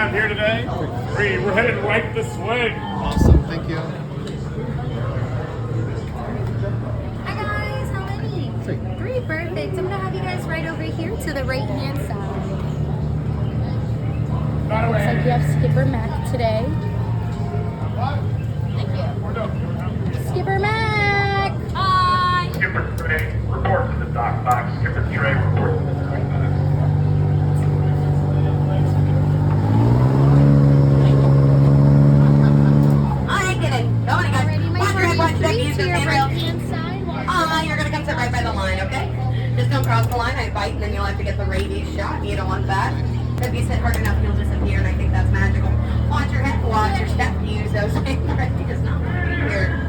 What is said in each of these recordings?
have here today. We're headed right this way. Awesome, thank you. Hi guys, how many? Three, perfect. I'm gonna have you guys right over here to the right-hand side. Looks like you have Skipper Mac today. Thank you. Skipper Mac! Hi! Skipper Trey, report to the dock box. Skipper Trey, report to the dock box. Alrighty, my 43 to your right-hand side. You're gonna come sit right by the line, okay? Just don't cross the line, I bite, and then you'll have to get the rabies shot. You don't want that. If you sit hard enough, you'll disappear, and I think that's magical. Watch your head, watch your step, use those things. He does not want to be here.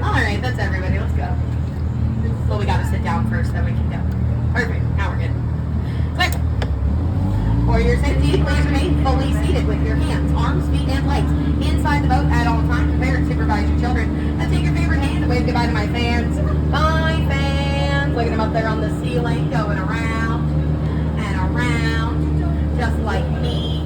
Alright, that's everybody, let's go. Well, we gotta sit down first, then we can go. Perfect, now we're good. Clear. For your safety, please remain fully seated with your hands, arms, feet, and legs inside the boat at all times. Prepare to supervise your children. Now take your favorite hand and wave goodbye to my fans. Bye, fans. Look at them up there on the ceiling, going around and around, just like me.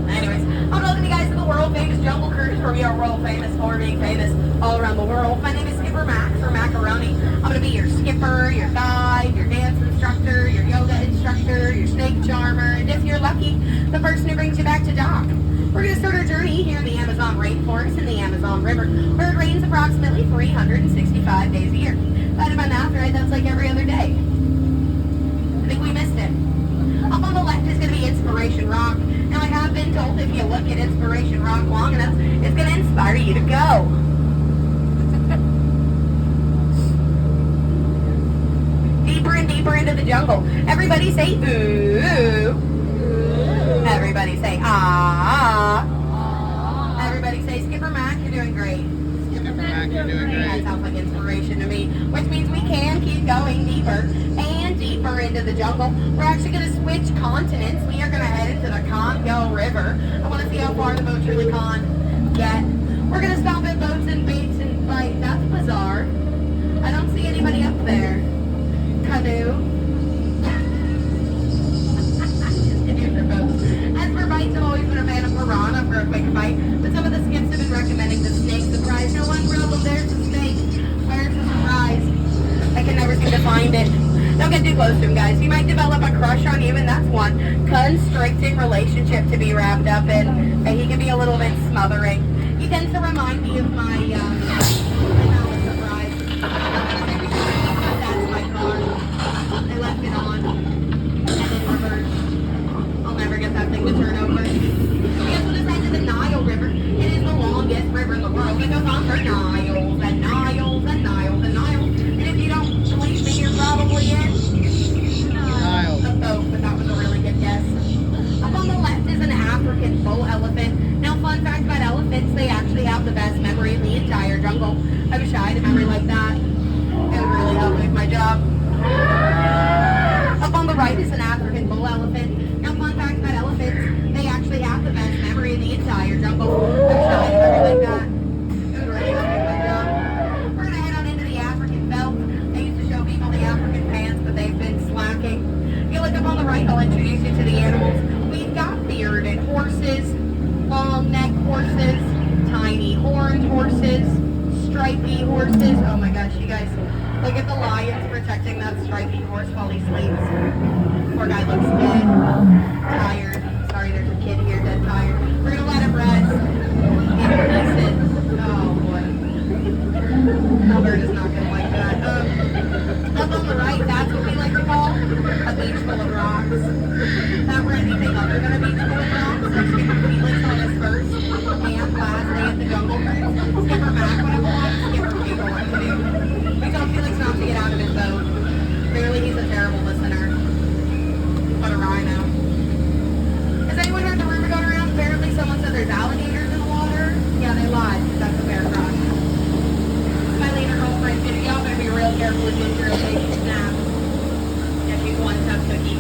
Anyways, I'm welcoming you guys to the world famous jungle cruise, where we are world famous for being famous all around the world. My name is Skipper Mac for Macaroni. I'm going to be your skipper, your guide, your dance instructor, your yoga instructor, your snake charmer, and if you're lucky, the person who brings you back to dock. We're going to start our journey here in the Amazon rainforest and the Amazon River, where it rains approximately 365 days a year. If I did my math right, that's like every other day. I think we missed it. Up on the left is going to be Inspiration Rock. Now, I have been told if you look at Inspiration Rock long enough, it's going to inspire you to go. Deeper and deeper into the jungle. Everybody say ooh. Everybody say ah. Everybody say Skipper Mac, you're doing great. Skipper Mac, you're doing That great. sounds like inspiration to me, which means we can keep going deeper and deeper into the jungle. We're actually going to switch continents. We are going to head into the Congo River. I want to see how far the boats really can get. We're going to stop at boats and baits and bite. That's bizarre. I don't see anybody up there. Canoe. As for bites, I've always been a fan of piranha for a quick bite, but some of the skips have been recommending the snake surprise. No one problem, there's a snake. Where's the surprise? I can never seem to find it. Don't get too close to him, guys. He might develop a crush on you, and that's one constricting relationship to be wrapped up in. And he can be a little bit smothering. He tends to remind me of my surprise. That's my car. I left it on. And then reversed. I'll never get that thing to turn over. You guys will decide to the Nile River. It is the longest river in the world. It goes on for Niles and Niles and Niles and Niles. And if you don't believe me, you're probably in Nile. the boat, but that was a really good guess. Up on the left is an African bull elephant. Now, fun fact about elephants, they actually have the best memory in the entire jungle. I wish I had a memory like that. It would really help with my job. Up on the right is an African bull elephant. Now, fun fact about elephants, they actually have the best memory in the entire jungle. I wish I had a memory like that. It would really help with my job. We're going to head on into the African belt. They used to show people the African pants, but they've been slacking. If you look up on the right, I'll introduce you to the animals. We've got bearded horses, long neck horses, tiny horned horses, stripy horses. Oh my gosh, you guys, look at the lions protecting that stripy horse while he sleeps. Poor guy looks dead, tired. Sorry, there's a kid here dead tired. We're gonna let him rest in pieces. Oh boy. Albert is not gonna like that. Up on the right, that's what we like to call a beach full of rocks. If that were anything other than a beach full of rocks, so Skipper Felix on his first and last day at the jungle cruise, Skipper Mac would have a lot of Skipper people what to do. We told Felix not to get out of his boat. Clearly he's a terrible listener. What a rhino. Has anyone heard the rumor going around? Apparently someone said there's alligators in the water. Yeah, they lied. That's a bear cross. My leader girlfriend did it. Y'all better be real careful with Ginger and take a snap. Yeah, she's one tough cookie.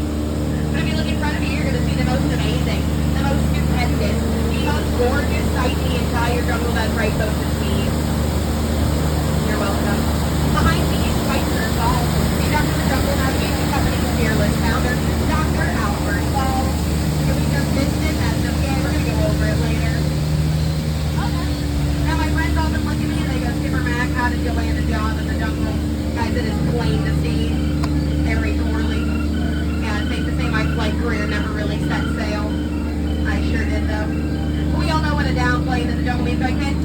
But if you look in front of you, you're going to see the most amazing, the most stupendous, the most gorgeous sight in the entire jungle. That's right, folks, it's me. You're welcome. Behind me is Spicer and Paul. The Doctor of the Jungle Navigator founder, Dr. Albert Walt. If we just missed it, that's okay. We're going to go over it later. Now, my friends often look at me and they go, Skipper Mac, how did you land a job in the jungle? Guys, it is plain to see very poorly. Yeah, it's safe to say my flight career never really set sail. I sure did, though. We all know what a downplane in the jungle means, right, kid?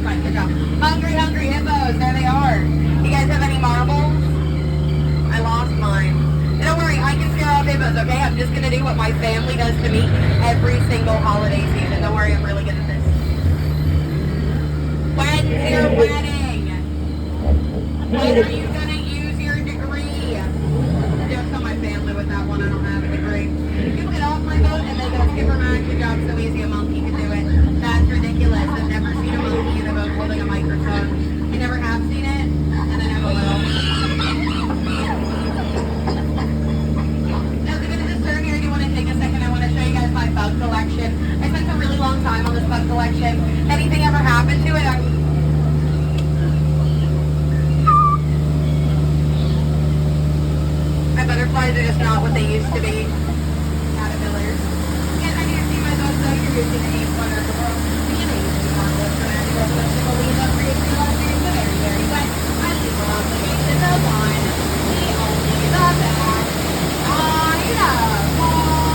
Right, good job. Hungry, hungry hippos. There they are. You guys have any marbles? I lost mine. Don't worry, I can scare off hippos, okay? I'm just going to do what my family does to me every single holiday season. Don't worry, I'm really good at this. When's your wedding? When are you going to use your degree? Don't tell my family with that one, I don't have a degree. People get off my boat and they go, Skipper Mac, your job's so easy, a monkey can do it. That's ridiculous. I've never seen a monkey in a boat holding a microphone. You never have seen it, and I never will. Now, to get to this turn here, do you want to take a second? I want to show you guys my bug collection. I spent a really long time on this bug collection. Anything ever happened to it? My butterflies are just not what they used to be. Caterpillars. And I need to see my bugs out here using the eighth wonder of the world. Be amazing, marvelous, dramatic, revolutionary, believe that creates your life very, very, very wet. I leave the obligation of one. The only the best. I love water.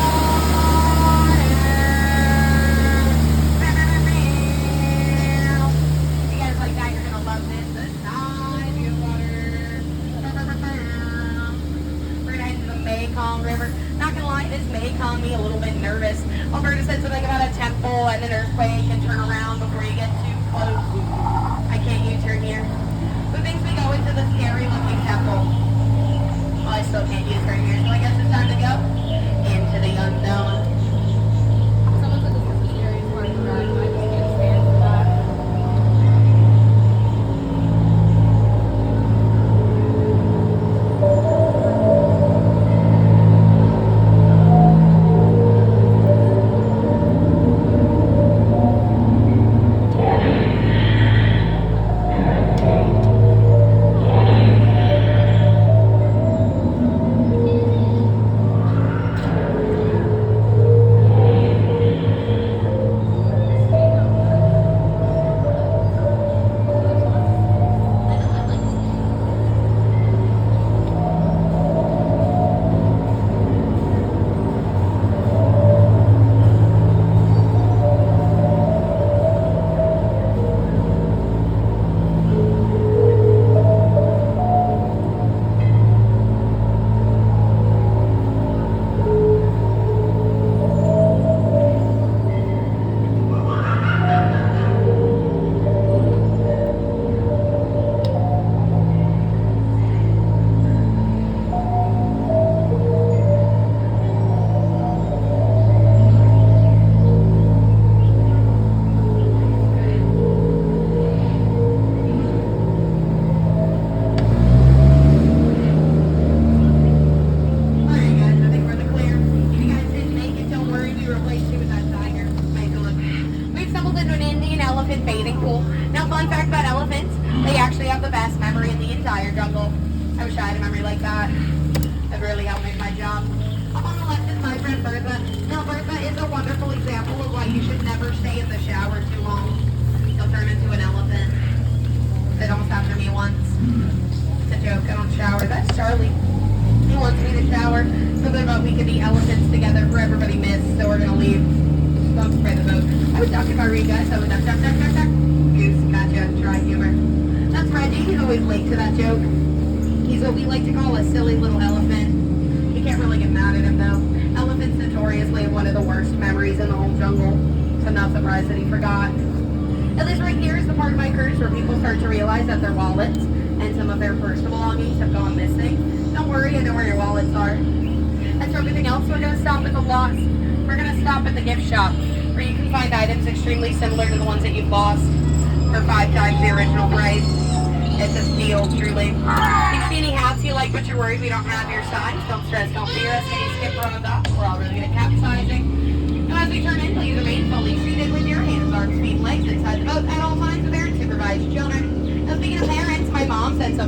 You guys like that? You're gonna love this. The side view water. We're gonna head to the Mekong River. Not gonna lie, this may calm me a little bit nervous. Alberta said something about a temple and an earthquake and turn around before you get too close. I can't U-turn here. Who thinks we go into the scary looking temple? Well, I still can't U-turn here, so I guess it's time to go into the unknown. Someone said this is the scariest part of the ride, and I just can't stand for that.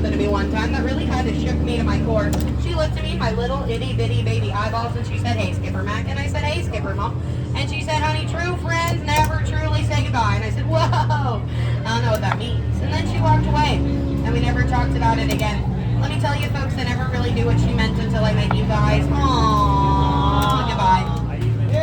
something to me one time that really kind of shook me to my core. She looked at me, my little itty bitty baby eyeballs, and she said, "Hey, Skipper Mac." And I said, "Hey, Skipper Mom." And she said, "Honey, true friends never truly say goodbye." And I said, "Whoa, I don't know what that means." And then she walked away, and we never talked about it again. Let me tell you, folks, I never really knew what she meant until I met you guys. Aww.